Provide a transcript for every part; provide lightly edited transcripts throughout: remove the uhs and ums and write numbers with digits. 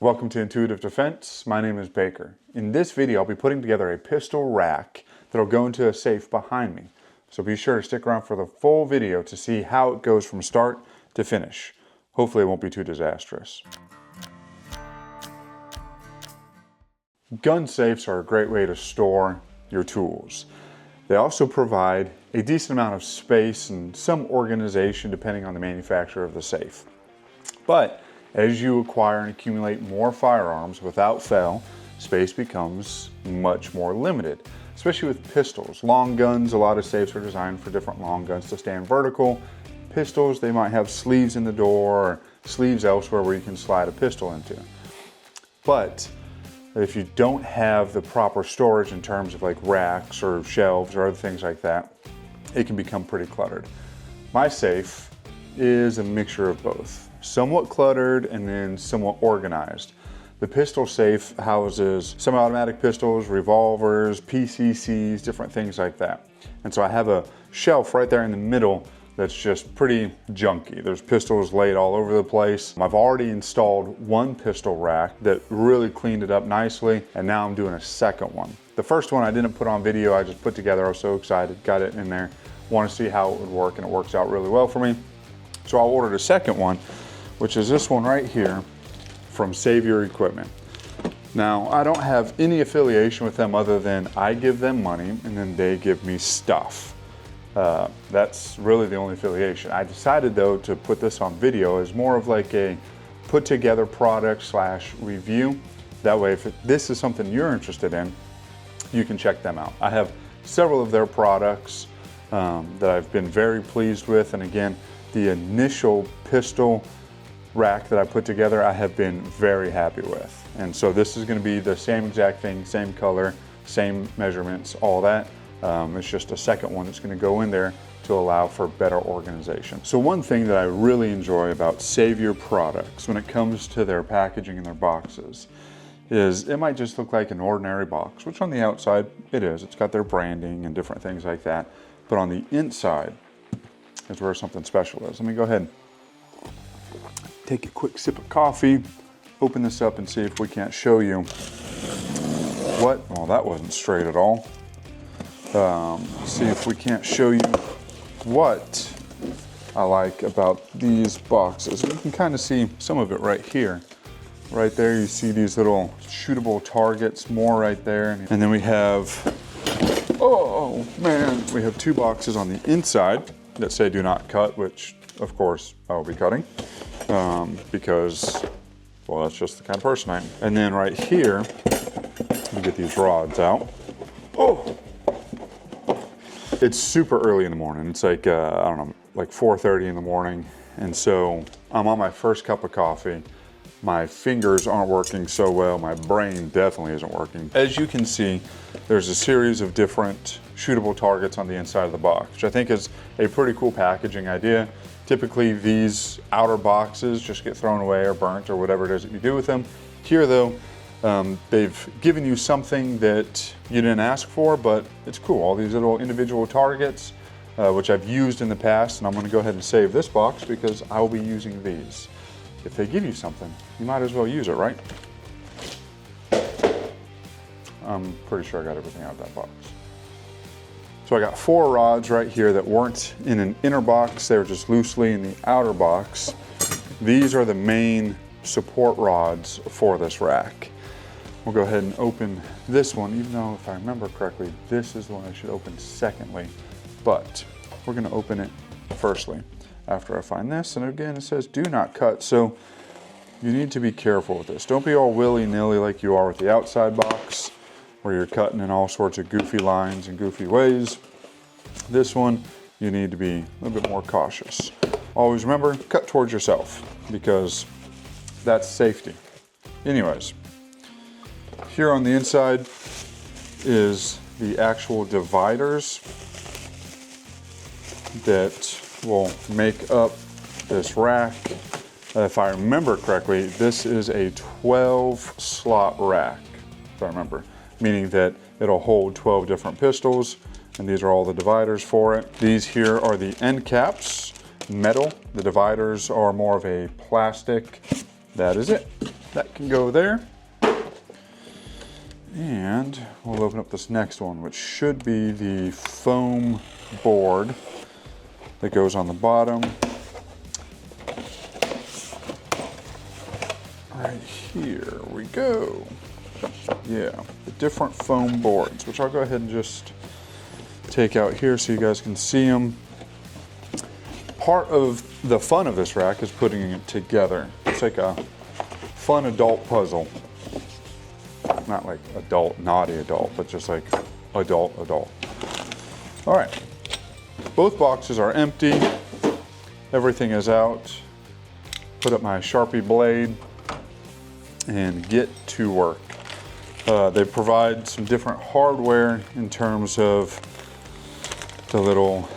Welcome to Intuitive Defense. My name is Baker. In this video, I'll be putting together a pistol rack that'll go into a safe behind me. So be sure to stick around for the full video to see how it goes from start to finish. Hopefully it won't be too disastrous. Gun safes are a great way to store your tools. They also provide a decent amount of space and some organization depending on the manufacturer of the safe. But as you acquire and accumulate more firearms, without fail, space becomes much more limited, especially with pistols. Long guns, a lot of safes are designed for different long guns to stand vertical. Pistols, they might have sleeves in the door or sleeves elsewhere where you can slide a pistol into. But if you don't have the proper storage in terms of like racks or shelves or other things like that, it can become pretty cluttered. My safe is a mixture of both. Somewhat cluttered and then somewhat organized. The pistol safe houses semi-automatic pistols, revolvers, PCCs, different things like that. And so I have a shelf right there in the middle that's just pretty junky. There's pistols laid all over the place. I've already installed one pistol rack that really cleaned it up nicely, and now I'm doing a second one. The first one I didn't put on video, I just put together. I was so excited, got it in there. Want to see how it would work, and it works out really well for me. So I ordered a second one, which is this one right here from Savior Equipment. Now, I don't have any affiliation with them other than I give them money and then they give me stuff. That's really the only affiliation. I decided though to put this on video as more of like a put together product / review. That way, if this is something you're interested in, you can check them out. I have several of their products that I've been very pleased with. And again, the initial pistol rack that I put together, I have been very happy with. And so this is going to be the same exact thing, same color, same measurements, all that. It's just a second one that's going to go in there to allow for better organization. So one thing that I really enjoy about Savior products when it comes to their packaging and their boxes is it might just look like an ordinary box, which on the outside it is. It's got their branding and different things like that. But on the inside is where something special is. Let me go ahead and take a quick sip of coffee, open this up and see if we can't show you what, well, that wasn't straight at all. See if we can't show you what I like about these boxes. You can kind of see some of it right here. Right there, you see these little shootable targets, more right there. And then we have, oh man, we have two boxes on the inside that say do not cut, which of course I will be cutting because, well, that's just the kind of person I am. And then right here, let me get these rods out. Oh! It's super early in the morning. It's like, I don't know, like 4:30 in the morning. And so I'm on my first cup of coffee. My fingers aren't working so well. My brain definitely isn't working. As you can see, there's a series of different shootable targets on the inside of the box, which I think is a pretty cool packaging idea. Typically these outer boxes just get thrown away or burnt or whatever it is that you do with them. Here though, they've given you something that you didn't ask for, but it's cool. All these little individual targets, which I've used in the past, and I'm gonna go ahead and save this box because I'll be using these. If they give you something, you might as well use it, right? I'm pretty sure I got everything out of that box. So I got 4 rods right here that weren't in an inner box, they were just loosely in the outer box. These are the main support rods for this rack. We'll go ahead and open this one, even though if I remember correctly, this is the one I should open secondly, but we're gonna open it firstly after I find this. And again, it says do not cut, so you need to be careful with this. Don't be all willy-nilly like you are with the outside box, where you're cutting in all sorts of goofy lines and goofy ways. This one, you need to be a little bit more cautious. Always remember, cut towards yourself, because that's safety. Anyways, here on the inside is the actual dividers that will make up this rack. If I remember correctly, this is a 12 slot rack, if I remember, meaning that it'll hold 12 different pistols, and these are all the dividers for it. These here are the end caps, metal. The dividers are more of a plastic. That is it. that can go there. And we'll open up this next one, which should be the foam board that goes on the bottom. Right here we go. Yeah, the different foam boards, which I'll go ahead and just take out here so you guys can see them. Part of the fun of this rack is putting it together. It's like a fun adult puzzle. Not like adult, naughty adult, but just like adult. All right, both boxes are empty. Everything is out. Put up my Sharpie blade and get to work. They provide some different hardware in terms of the little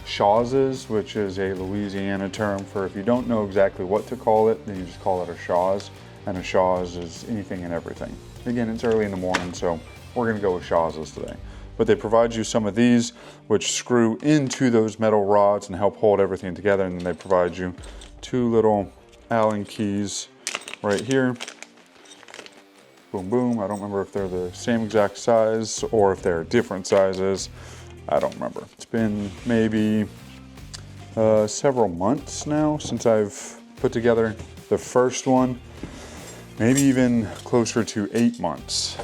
Shawses, which is a Louisiana term for, if you don't know exactly what to call it, then you just call it a Shaws, and a Shaws is anything and everything. Again, it's early in the morning, so we're gonna go with Shawses today. But they provide you some of these, which screw into those metal rods and help hold everything together, and then they provide you two little Allen keys right here. Boom, boom. I don't remember if they're the same exact size or if they're different sizes. I don't remember. It's been maybe several months now since I've put together the first one, maybe even closer to 8 months.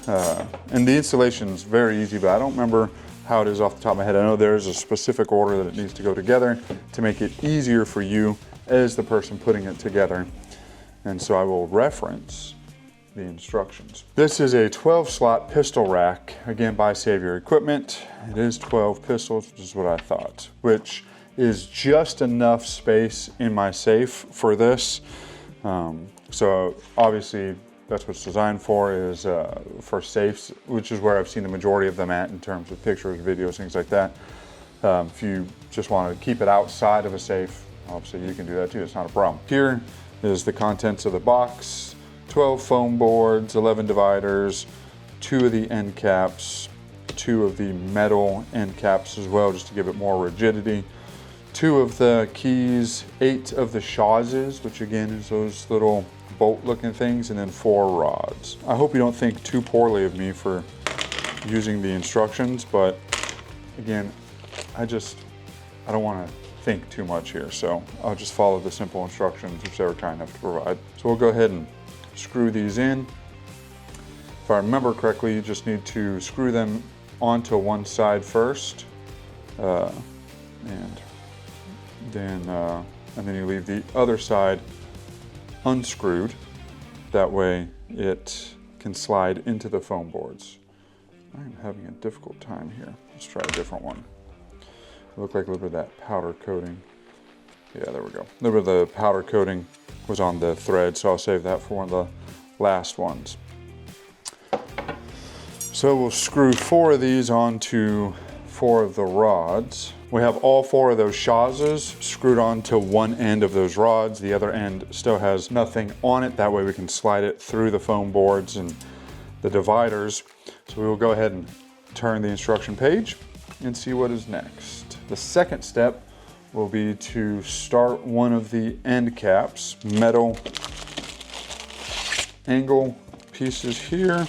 And the installation is very easy, but I don't remember how it is off the top of my head. I know there's a specific order that it needs to go together to make it easier for you as the person putting it together. And so I will reference the instructions. This is a 12-slot pistol rack, again by Savior Equipment. It is 12 pistols, which is what I thought, which is just enough space in my safe for this. So obviously that's what it's designed for, is for safes, which is where I've seen the majority of them at in terms of pictures, videos, things like that. If you just want to keep it outside of a safe, obviously you can do that too, it's not a problem. Here is the contents of the box. 12 foam boards, 11 dividers, 2 of the end caps, 2 of the metal end caps as well, just to give it more rigidity, 2 of the keys, 8 of the Shawses, which again is those little bolt looking things, and then 4 rods. I hope you don't think too poorly of me for using the instructions, but again, I don't want to think too much here, so I'll just follow the simple instructions which they were kind enough to provide. So we'll go ahead and screw these in. If I remember correctly, you just need to screw them onto one side first, and then you leave the other side unscrewed. That way it can slide into the foam boards. I'm having a difficult time here. Let's try a different one. It looked like a little bit of that powder coating. Yeah, there we go. A little bit of the powder coating was on the thread, so I'll save that for one of the last ones. So we'll screw 4 of these onto 4 of the rods. We have all 4 of those Shawses screwed onto one end of those rods. The other end still has nothing on it. That way we can slide it through the foam boards and the dividers. So we will go ahead and turn the instruction page and see what is next. The second step will be to start one of the end caps, metal angle pieces here.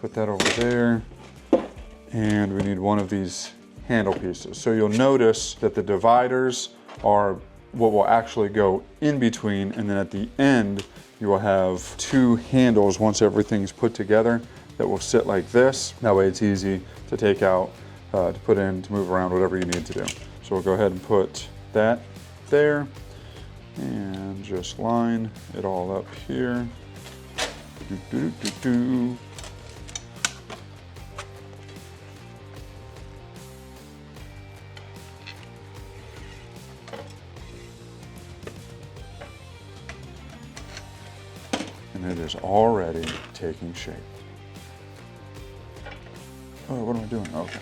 Put that over there. And we need one of these handle pieces. So you'll notice that the dividers are what will actually go in between, and then at the end you will have 2 handles once everything's put together that will sit like this. That way it's easy to take out, to put in, to move around, whatever you need to do. So we'll go ahead and put that there and just line it all up here. And it is already taking shape. Oh, what am I doing? Okay.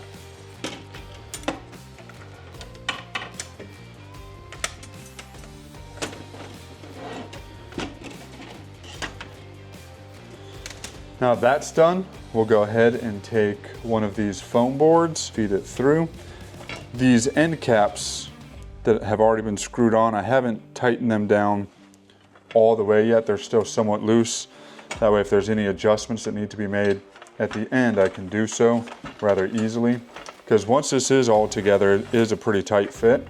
Now that's done, we'll go ahead and take one of these foam boards, feed it through. These end caps that have already been screwed on, I haven't tightened them down all the way yet. They're still somewhat loose. That way if there's any adjustments that need to be made at the end, I can do so rather easily. Because once this is all together, it is a pretty tight fit.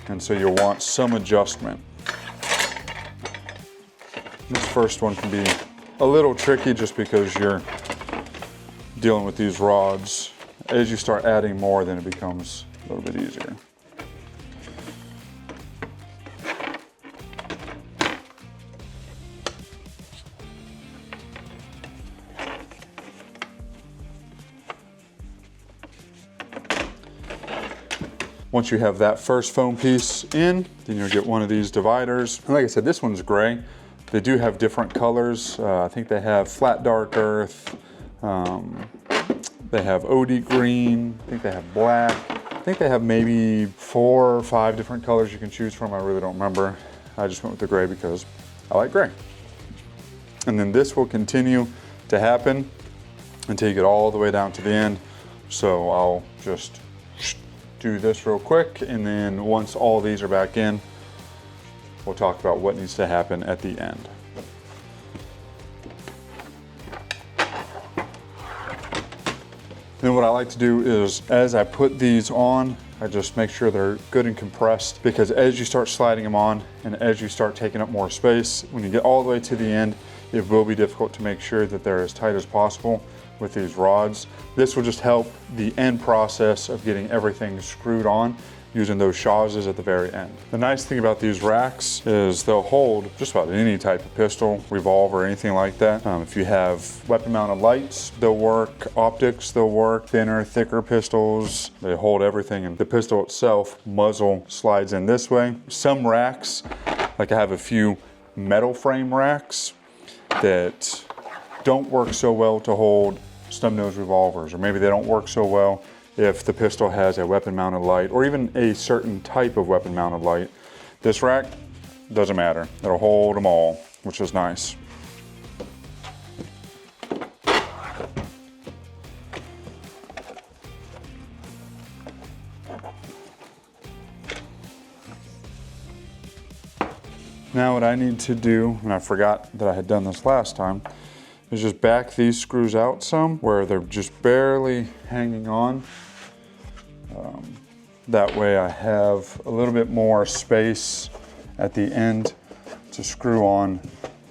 And so you'll want some adjustment. This first one can be a little tricky just because you're dealing with these rods. As you start adding more, then it becomes a little bit easier. Once you have that first foam piece in, then you'll get one of these dividers. And like I said, this one's gray. They do have different colors. I think they have flat dark earth. They have OD green. I think they have black. I think they have maybe 4 or 5 different colors you can choose from. I really don't remember. I just went with the gray because I like gray. And then this will continue to happen until you get all the way down to the end. So I'll just do this real quick, and then once all these are back in, we'll talk about what needs to happen at the end. Then what I like to do is, as I put these on, I just make sure they're good and compressed, because as you start sliding them on and as you start taking up more space, when you get all the way to the end, it will be difficult to make sure that they're as tight as possible with these rods. This will just help the end process of getting everything screwed on using those shawsers at the very end. The nice thing about these racks is they'll hold just about any type of pistol, revolver, or anything like that. If you have weapon mounted lights, they'll work. Optics, they'll work. Thinner, thicker pistols, they hold everything. And the pistol itself, muzzle slides in this way. Some racks, like I have a few metal frame racks that don't work so well to hold snub nose revolvers, or maybe they don't work so well if the pistol has a weapon mounted light or even a certain type of weapon mounted light. This rack doesn't matter. It'll hold them all, which is nice. Now what I need to do, and I forgot that I had done this last time, is just back these screws out some where they're just barely hanging on. That way I have a little bit more space at the end to screw on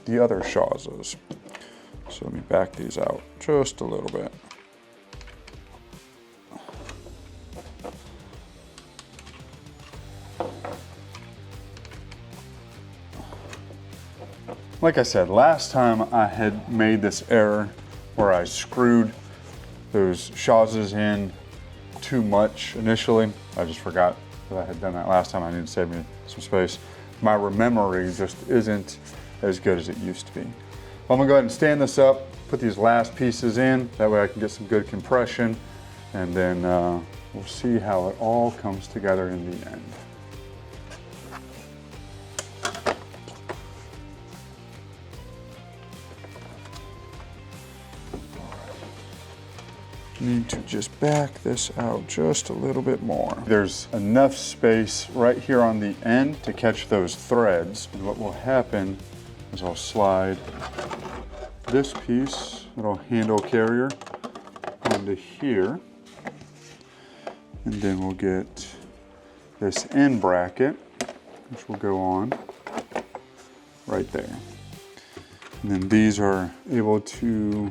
the other shawsers. So let me back these out just a little bit. Like I said, last time I had made this error where I screwed those shawsers in too much initially. I just forgot that I had done that last time. I need to save me some space. My memory just isn't as good as it used to be. I'm gonna go ahead and stand this up, put these last pieces in. That way I can get some good compression, and then we'll see how it all comes together in the end. Need to just back this out just a little bit more. There's enough space right here on the end to catch those threads. And what will happen is I'll slide this piece, little handle carrier, onto here. And then we'll get this end bracket, which will go on right there. And then these are able to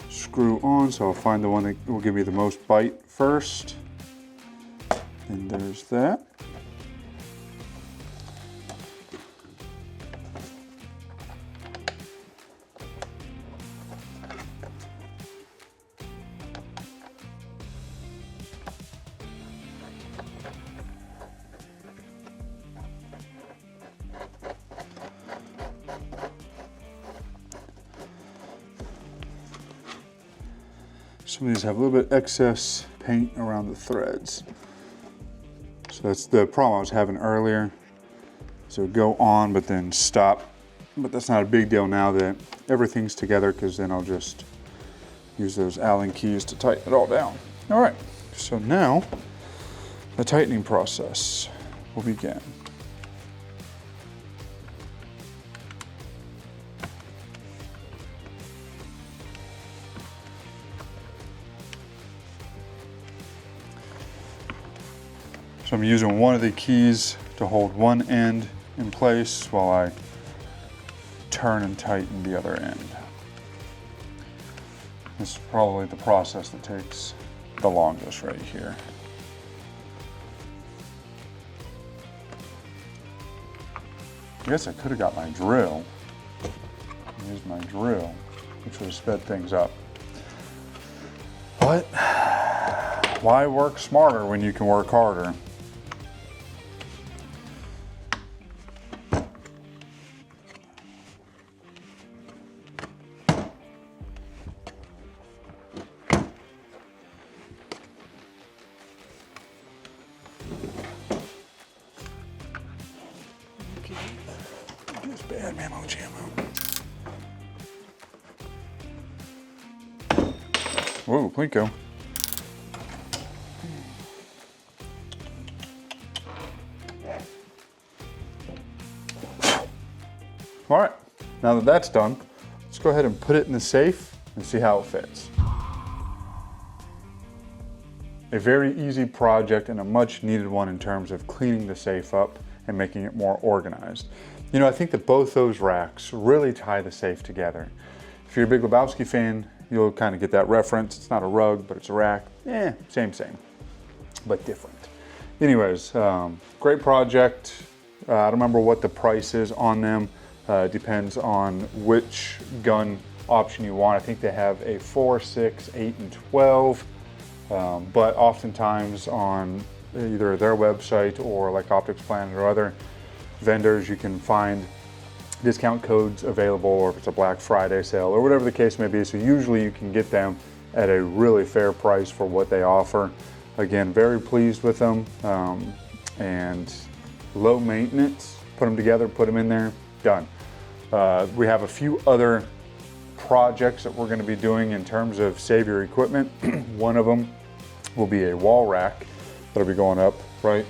screw on, so I'll find the one that will give me the most bite first. And there's that. Some of these have a little bit excess paint around the threads. So that's the problem I was having earlier. So go on, but then stop. But that's not a big deal now that everything's together, because then I'll just use those Allen keys to tighten it all down. All right, so now the tightening process will begin. So I'm using one of the keys to hold one end in place while I turn and tighten the other end. This is probably the process that takes the longest right here. I guess I could have got my drill. Used my drill, which would have sped things up. But why work smarter when you can work harder? This bad mammo jammo. Whoa, Plinko. All right, now that that's done, let's go ahead and put it in the safe and see how it fits. A very easy project and a much needed one in terms of cleaning the safe up and making it more organized. You know, I think that both those racks really tie the safe together. If you're a big Lebowski fan, you'll kind of get that reference. It's not a rug, but it's a rack. Same, but different. Anyways, great project. I don't remember what the price is on them. Depends on which gun option you want. I think they have a 4, 6, 8, and 12. But oftentimes on either their website or like Optics Planet or other vendors, you can find discount codes available, or if it's a Black Friday sale or whatever the case may be. So usually you can get them at a really fair price for what they offer. Again, very pleased with them, and low maintenance. Put them together, put them in there, done. We have a few other projects that we're going to be doing in terms of save your equipment. One of them will be a wall rack that'll be going up right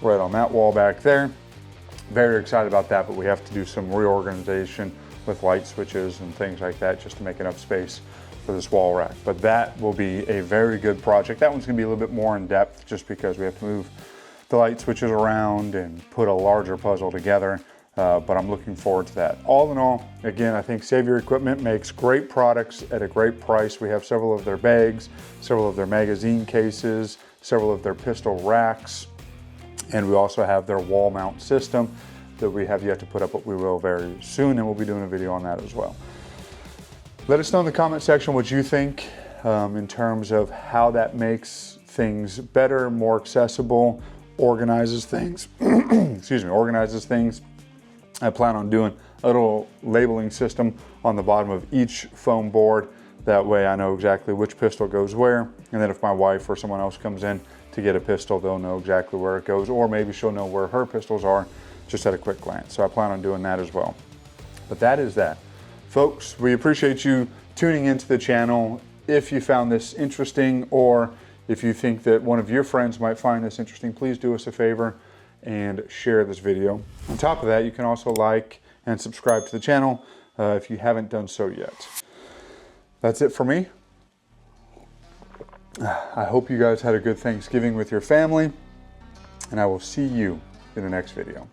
on that wall back there. Very excited about that, but we have to do some reorganization with light switches and things like that just to make enough space for this wall rack. But that will be a very good project. That one's going to be a little bit more in depth just because we have to move the light switches around and put a larger puzzle together. But I'm looking forward to that. All in all, again, I think Save Your Equipment makes great products at a great price. We have several of their bags, several of their magazine cases, several of their pistol racks, and we also have their wall mount system that we have yet to put up, but we will very soon, and we'll be doing a video on that as well. Let us know in the comment section what you think in terms of how that makes things better, more accessible, organizes things, organizes things. I plan on doing a little labeling system on the bottom of each foam board. That way I know exactly which pistol goes where. And then if my wife or someone else comes in to get a pistol, they'll know exactly where it goes, or maybe she'll know where her pistols are just at a quick glance. So I plan on doing that as well. But that is that. Folks, we appreciate you tuning into the channel. If you found this interesting, or if you think that one of your friends might find this interesting, please do us a favor and share this video. On top of that, you can also like and subscribe to the channel if you haven't done so yet. That's it for me. I hope you guys had a good Thanksgiving with your family, and I will see you in the next video.